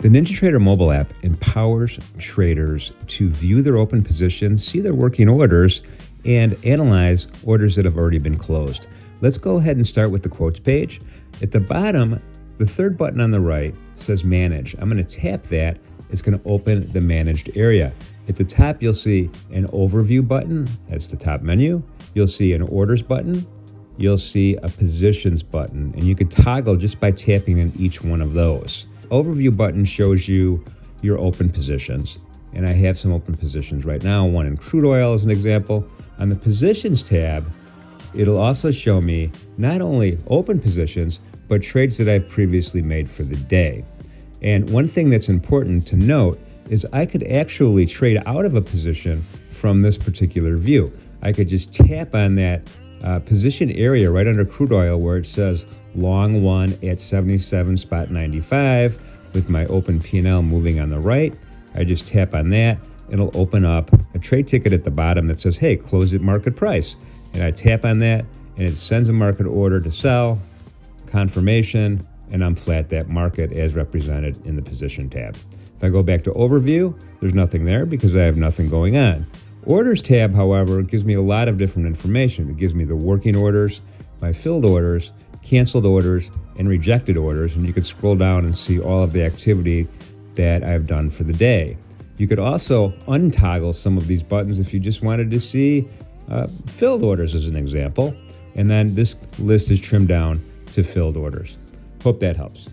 The NinjaTrader Mobile App empowers traders to view their open positions, see their working orders, and analyze orders that have already been closed. Let's go ahead and start with the quotes page. At the bottom, the third button on the right says Manage. I'm going to tap that. It's going to open the managed area. At the top, you'll see an Overview button. That's the top menu. You'll see an Orders button. You'll see a Positions button, and you could toggle just by tapping on each one of those. Overview button shows you your open positions, and I have some open positions right now, one in crude oil as an example. On the Positions tab, it'll also show me not only open positions, but trades that I've previously made for the day. And one thing that's important to note is I could actually trade out of a position from this particular view. I could just tap on that position area right under crude oil where it says long one at 77.95 with my open P&L moving on the right. I just tap on that. It'll open up a trade ticket at the bottom that says, hey, close at market price. And I tap on that and it sends a market order to sell, confirmation, and I'm flat that market as represented in the position tab. If I go back to overview, there's nothing there because I have nothing going on. Orders tab, however, gives me a lot of different information. It gives me the working orders, my filled orders, canceled orders, and rejected orders. And you could scroll down and see all of the activity that I've done for the day. You could also untoggle some of these buttons if you just wanted to see filled orders as an example. And then this list is trimmed down to filled orders. Hope that helps.